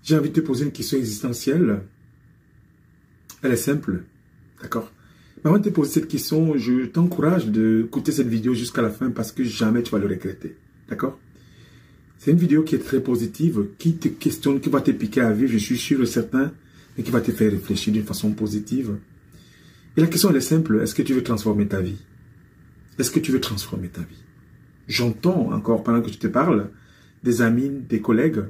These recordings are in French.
J'ai envie de te poser une question existentielle. Elle est simple, d'accord? Mais avant de te poser cette question, je t'encourage d'écouter cette vidéo jusqu'à la fin parce que jamais tu vas le regretter, d'accord? C'est une vidéo qui est très positive, qui te questionne, qui va te piquer à vivre, je suis sûr et certain, et qui va te faire réfléchir d'une façon positive. Et la question elle est simple, est-ce que tu veux transformer ta vie? Est-ce que tu veux transformer ta vie? J'entends encore, pendant que je te parle, des amis, des collègues,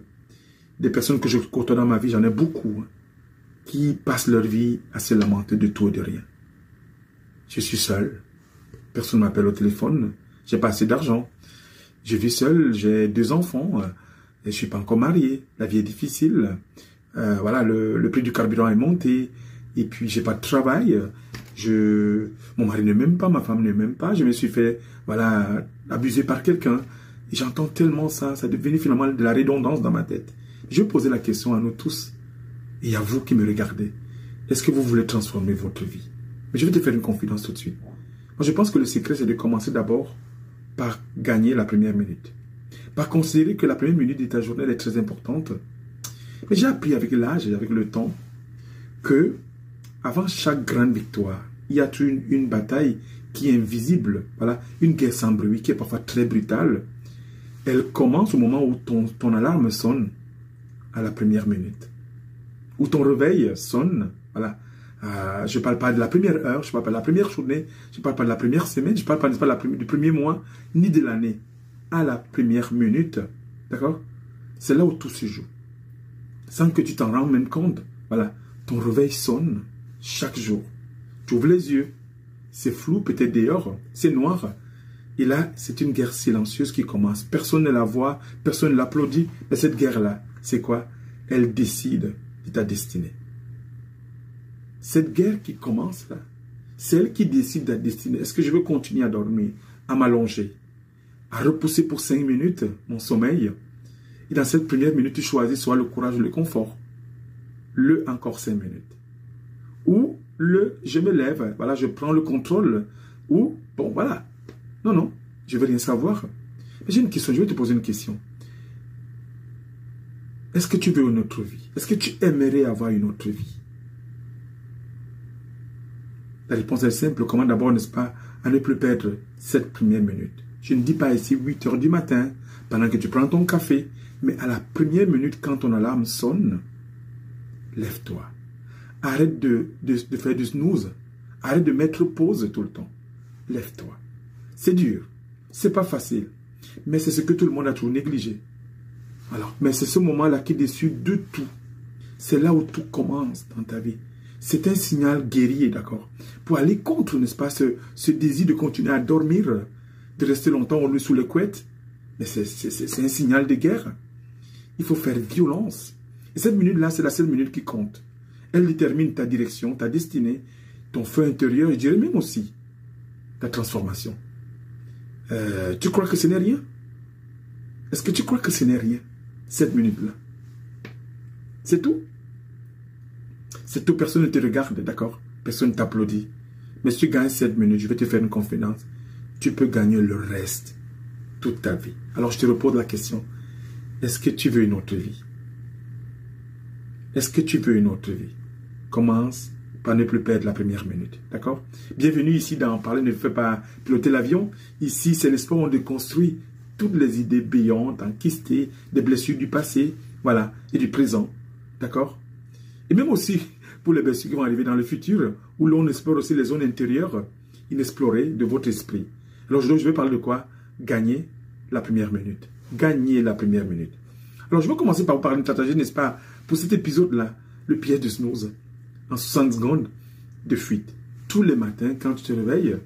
des personnes que je côtoie dans ma vie, j'en ai beaucoup, qui passent leur vie à se lamenter de tout et de rien. Je suis seul, personne ne m'appelle au téléphone, j'ai pas assez d'argent, je vis seul, j'ai 2 enfants, et je suis pas encore marié, la vie est difficile, voilà, le prix du carburant est monté, et puis j'ai pas de travail, mon mari ne m'aime pas, ma femme ne m'aime pas, je me suis fait, voilà, abuser par quelqu'un, et j'entends tellement ça devient finalement de la redondance dans ma tête. Je vais poser la question à nous tous, et à vous qui me regardez, est-ce que vous voulez transformer votre vie? Mais je vais te faire une confidence tout de suite. Moi, je pense que le secret, c'est de commencer d'abord par gagner la première minute. Par considérer que la première minute de ta journée elle est très importante. Mais j'ai appris avec l'âge et avec le temps que avant chaque grande victoire, il y a une bataille qui est invisible. Voilà, une guerre sans bruit qui est parfois très brutale. Elle commence au moment où ton alarme sonne à la première minute. Où ton réveil sonne, voilà. Je ne parle pas de la première heure, je ne parle pas de la première journée, je ne parle pas de la première semaine, je ne parle pas du premier mois, ni de l'année. À la première minute, d'accord? C'est là où tout se joue. Sans que tu t'en rendes même compte, voilà, ton réveil sonne chaque jour. Tu ouvres les yeux, c'est flou, peut-être dehors, c'est noir. Et là, c'est une guerre silencieuse qui commence. Personne ne la voit, personne ne l'applaudit, mais cette guerre-là, c'est quoi? Elle décide de ta destinée. Cette guerre qui commence là, c'est elle qui décide de la destinée. Est-ce que je veux continuer à dormir, à m'allonger, à repousser pour 5 minutes mon sommeil? Et dans cette première minute, tu choisis soit le courage ou le confort. Encore 5 minutes. Ou je me lève, voilà, je prends le contrôle. Ou, bon, voilà. Non, je veux rien savoir. Mais j'ai une question, je vais te poser une question. Est-ce que tu veux une autre vie? Est-ce que tu aimerais avoir une autre vie? La réponse est simple. Comment d'abord, n'est-ce pas, à ne plus perdre cette première minute. Je ne dis pas ici 8 heures du matin, pendant que tu prends ton café, mais à la première minute, quand ton alarme sonne, lève-toi. Arrête de faire du snooze. Arrête de mettre pause tout le temps. Lève-toi. C'est dur. C'est pas facile. Mais c'est ce que tout le monde a toujours négligé. Alors, mais c'est ce moment-là qui décide de tout. C'est là où tout commence dans ta vie. C'est un signal guerrier, d'accord? Pour aller contre, n'est-ce pas, ce désir de continuer à dormir, de rester longtemps au lit sous les couettes. Mais c'est un signal de guerre. Il faut faire violence. Et cette minute-là, c'est la seule minute qui compte. Elle détermine ta direction, ta destinée, ton feu intérieur, je dirais même aussi ta transformation. Tu crois que ce n'est rien? Est-ce que tu crois que ce n'est rien, cette minute-là? C'est tout? C'est tout, personne ne te regarde, d'accord? Personne ne t'applaudit. Mais si tu gagnes 7 minutes, je vais te faire une confidence. Tu peux gagner le reste, toute ta vie. Alors je te repose la question. Est-ce que tu veux une autre vie? Est-ce que tu veux une autre vie? Commence par ne plus perdre la première minute, d'accord? Bienvenue ici dans Parler ne fait pas piloter l'avion. Ici, c'est l'espoir où on déconstruit toutes les idées béantes, enquistées, des blessures du passé, voilà, et du présent, d'accord? Et même aussi pour les blessures qui vont arriver dans le futur, où l'on explore aussi les zones intérieures inexplorées de votre esprit. Alors je vais parler de quoi? Gagner la première minute. Gagner la première minute. Alors je vais commencer par vous parler de stratégie, n'est-ce pas? Pour cet épisode-là, le piège de snooze. En 60 secondes de fuite. Tous les matins, quand tu te réveilles,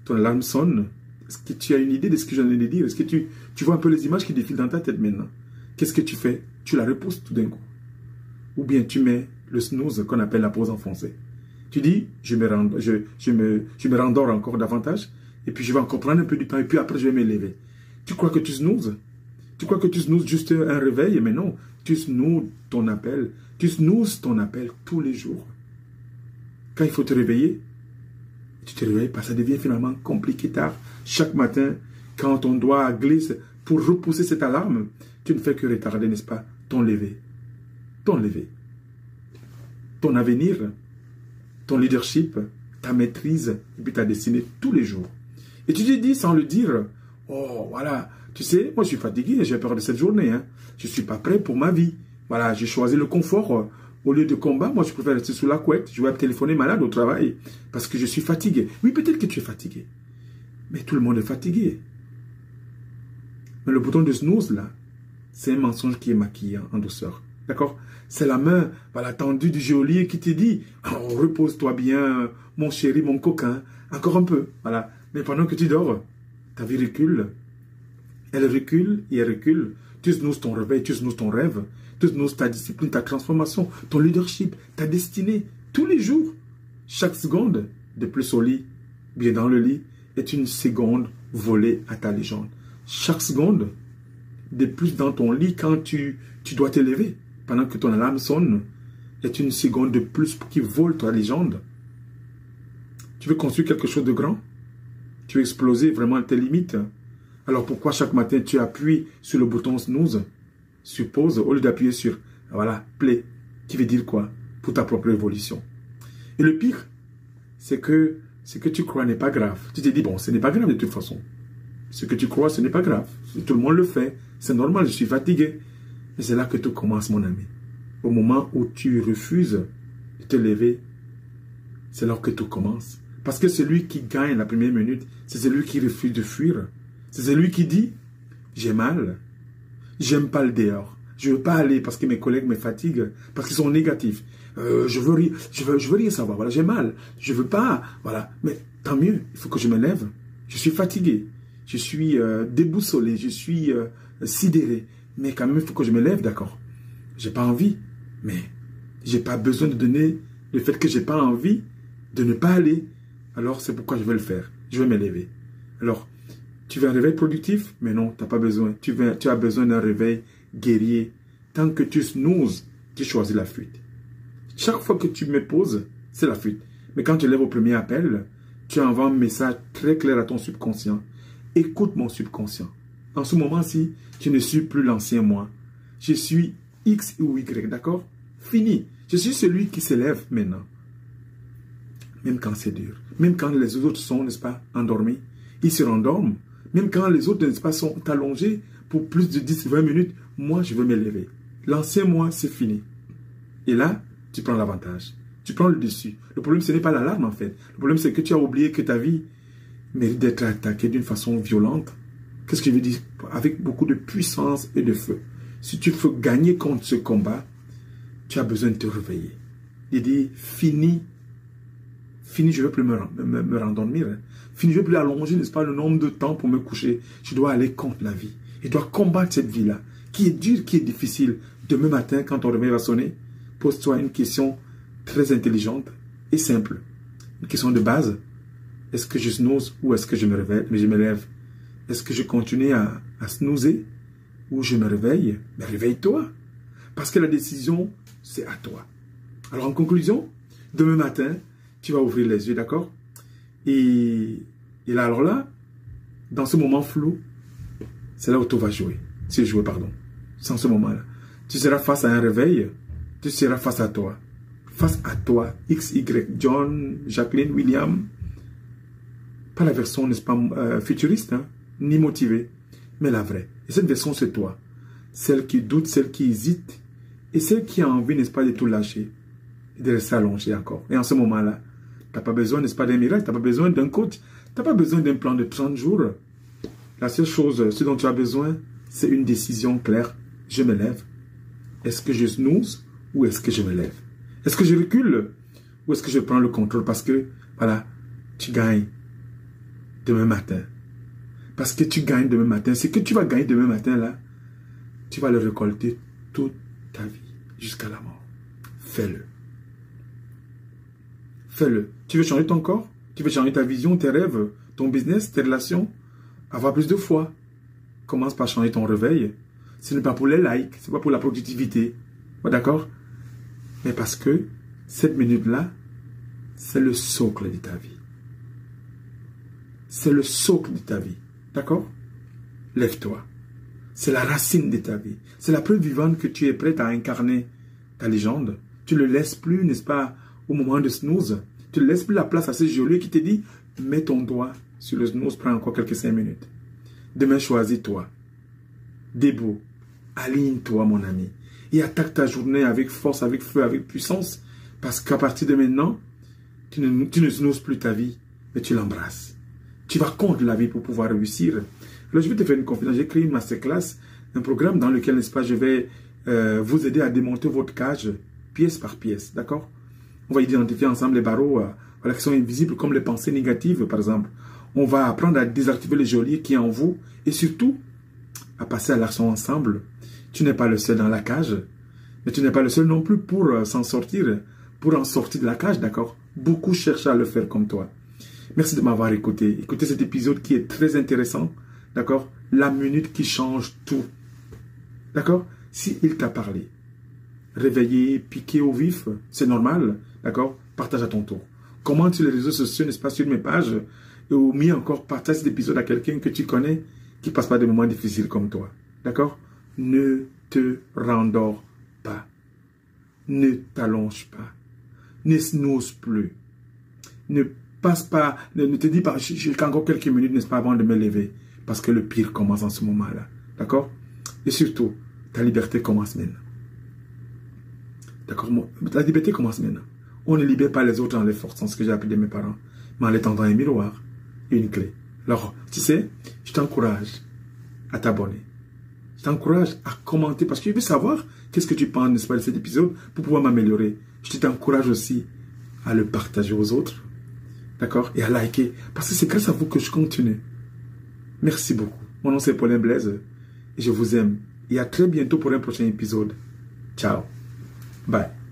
ton alarme sonne. Est-ce que tu as une idée de ce que je viens de dire? Est-ce que tu vois un peu les images qui défilent dans ta tête maintenant? Qu'est-ce que tu fais? Tu la repousses tout d'un coup. Ou bien tu mets le snooze qu'on appelle la pause en français. Tu dis, je me rendors encore davantage, et puis je vais encore prendre un peu du temps, et puis après je vais me lever. Tu crois que tu snoozes? Tu crois que tu snoozes juste un réveil? Mais non, tu snoozes ton appel. Tu snoozes ton appel tous les jours. Quand il faut te réveiller, tu te réveilles pas, ça devient finalement compliqué tard. Chaque matin, quand on doit glisser pour repousser cette alarme, tu ne fais que retarder, n'est-ce pas, ton lever. ton lever, ton avenir, ton leadership, ta maîtrise et puis ta destinée tous les jours. Et tu te dis sans le dire, oh voilà, tu sais, moi je suis fatigué, j'ai peur de cette journée, hein. Je ne suis pas prêt pour ma vie. Voilà, j'ai choisi le confort. Au lieu de combat, moi je préfère rester sous la couette, je vais téléphoner malade au travail parce que je suis fatigué. Oui, peut-être que tu es fatigué, mais tout le monde est fatigué. Mais le bouton de snooze là, c'est un mensonge qui est maquillé en douceur. D'accord? C'est la main, voilà, tendue du geôlier qui te dit, oh, repose-toi bien, mon chéri, mon coquin, encore un peu. Voilà. Mais pendant que tu dors, ta vie recule. Elle recule et elle recule. Tu snoozes ton réveil, tu snoozes ton rêve, tu snoozes ta discipline, ta transformation, ton leadership, ta destinée. Tous les jours, chaque seconde de plus au lit, bien dans le lit, est une seconde volée à ta légende. Chaque seconde de plus dans ton lit quand tu dois t'élever, pendant que ton alarme sonne, est une seconde de plus qui vole ta légende. Tu veux construire quelque chose de grand? Tu veux exploser vraiment tes limites? Alors pourquoi chaque matin tu appuies sur le bouton snooze, sur pause, au lieu d'appuyer sur, voilà, play, qui veut dire quoi? Pour ta propre évolution. Et le pire, c'est que ce que tu crois n'est pas grave. Tu te dis, bon, ce n'est pas grave de toute façon. Ce que tu crois, ce n'est pas grave. Tout le monde le fait. C'est normal, je suis fatigué. Et c'est là que tout commence, mon ami. Au moment où tu refuses de te lever, c'est là que tout commence. Parce que celui qui gagne la première minute, c'est celui qui refuse de fuir. C'est celui qui dit, j'ai mal, j'aime pas le dehors, je veux pas aller parce que mes collègues me fatiguent, parce qu'ils sont négatifs. Je veux rien savoir, voilà, j'ai mal, je veux pas, voilà. Mais tant mieux, il faut que je me lève. Je suis fatigué, je suis déboussolé, je suis sidéré. Mais quand même, il faut que je me lève, d'accord. J'ai pas envie, mais j'ai pas besoin de donner le fait que j'ai pas envie de ne pas aller. Alors, c'est pourquoi je vais le faire. Je vais me lever. Alors, tu veux un réveil productif? Mais non, tu n'as pas besoin. Tu as besoin d'un réveil guerrier. Tant que tu snoozes, tu choisis la fuite. Chaque fois que tu me poses, c'est la fuite. Mais quand tu lèves au premier appel, tu envoies un message très clair à ton subconscient. Écoute mon subconscient. En ce moment-ci, tu ne suis plus l'ancien moi. Je suis X ou Y, d'accord? Fini. Je suis celui qui s'élève maintenant. Même quand c'est dur. Même quand les autres sont, n'est-ce pas, endormis. Ils se rendorment. Même quand les autres, n'est-ce pas, sont allongés pour plus de 10-20 minutes, moi, je veux me lever. L'ancien moi, c'est fini. Et là, tu prends l'avantage. Tu prends le dessus. Le problème, ce n'est pas l'alarme, en fait. Le problème, c'est que tu as oublié que ta vie mérite d'être attaquée d'une façon violente. Qu'est-ce que je veux dire? Avec beaucoup de puissance et de feu. Si tu veux gagner contre ce combat, tu as besoin de te réveiller. Il dit, fini. Fini, je ne veux plus me rendormir. Hein. Fini, je ne veux plus allonger, n'est-ce pas, le nombre de temps pour me coucher. Je dois aller contre la vie. Je dois combattre cette vie-là, qui est dure, qui est difficile. Demain matin, quand ton réveil va sonner, pose-toi une question très intelligente et simple. Une question de base. Est-ce que je snooze ou est-ce que je me réveille, mais je me lève? Est-ce que je continue à snoozer ou je me réveille? Mais réveille-toi. Parce que la décision, c'est à toi. Alors en conclusion, demain matin, tu vas ouvrir les yeux, d'accord? Et là, alors là, dans ce moment flou, c'est là où tout va jouer. C'est jouer, pardon. C'est en ce moment-là. Tu seras face à un réveil, tu seras face à toi. Face à toi, X, Y, John, Jacqueline, William. Pas la version, n'est-ce pas, futuriste, hein, ni motivée, mais la vraie. Et cette version, c'est toi. Celle qui doute, celle qui hésite, et celle qui a envie, n'est-ce pas, de tout lâcher, et de rester allongé encore. Et en ce moment-là, tu n'as pas besoin, n'est-ce pas, d'un miracle, tu n'as pas besoin d'un coach, tu n'as pas besoin d'un plan de 30 jours. La seule chose, ce dont tu as besoin, c'est une décision claire. Je me lève. Est-ce que je snooze ou est-ce que je me lève? Est-ce que je recule ou est-ce que je prends le contrôle? Parce que, voilà, tu gagnes demain matin. Parce que tu gagnes demain matin. Ce que tu vas gagner demain matin, là, tu vas le récolter toute ta vie, jusqu'à la mort. Fais-le. Fais-le. Tu veux changer ton corps? Tu veux changer ta vision, tes rêves, ton business, tes relations? Avoir plus de foi. Commence par changer ton réveil. Ce n'est pas pour les likes, ce n'est pas pour la productivité. D'accord? Mais parce que cette minute-là, c'est le socle de ta vie. C'est le socle de ta vie. D'accord? Lève-toi. C'est la racine de ta vie. C'est la preuve vivante que tu es prête à incarner ta légende. Tu ne le laisses plus, n'est-ce pas, au moment de snooze. Tu ne laisses plus la place à ce geôlier qui te dit, mets ton doigt sur le snooze, prends encore quelques 5 minutes. Demain, choisis-toi. Debout. Aligne-toi, mon ami. Et attaque ta journée avec force, avec feu, avec puissance. Parce qu'à partir de maintenant, tu ne snooze plus ta vie, mais tu l'embrasses. Tu vas contre la vie pour pouvoir réussir. Alors, je vais te faire une confidence. J'ai créé une masterclass, un programme dans lequel, n'est-ce pas, je vais vous aider à démonter votre cage pièce par pièce. D'accord? On va identifier ensemble les barreaux voilà, qui sont invisibles, comme les pensées négatives, par exemple. On va apprendre à désactiver le geôlier qui est en vous et surtout à passer à l'action ensemble. Tu n'es pas le seul dans la cage, mais tu n'es pas le seul non plus pour s'en sortir, pour en sortir de la cage, d'accord? Beaucoup cherchent à le faire comme toi. Merci de m'avoir écouté. Écoutez cet épisode qui est très intéressant, d'accord? La minute qui change tout, d'accord? Si il t'a parlé, réveillé, piqué au vif, c'est normal, d'accord? Partage à ton tour. Commente sur les réseaux sociaux, n'est-ce pas, sur mes pages, ou mieux encore, partage cet épisode à quelqu'un que tu connais qui passe pas des moments difficiles comme toi, d'accord? Ne te rendors pas. Ne t'allonge pas. Ne snooze plus. Ne passe pas, ne te dis pas, j'ai encore quelques minutes, n'est-ce pas, avant de me lever. Parce que le pire commence en ce moment-là. D'accord? Et surtout, ta liberté commence maintenant. D'accord? Ta liberté commence maintenant. On ne libère pas les autres en les forçant, ce que j'ai appris de mes parents, mais en les tendant un miroir et une clé. Alors, tu sais, je t'encourage à t'abonner. Je t'encourage à commenter parce que je veux savoir qu'est-ce que tu penses, n'est-ce pas, de cet épisode pour pouvoir m'améliorer. Je t'encourage aussi à le partager aux autres. D'accord? Et à liker. Parce que c'est grâce à vous que je continue. Merci beaucoup. Mon nom c'est Paulin Blaise. Et je vous aime. Et à très bientôt pour un prochain épisode. Ciao. Bye.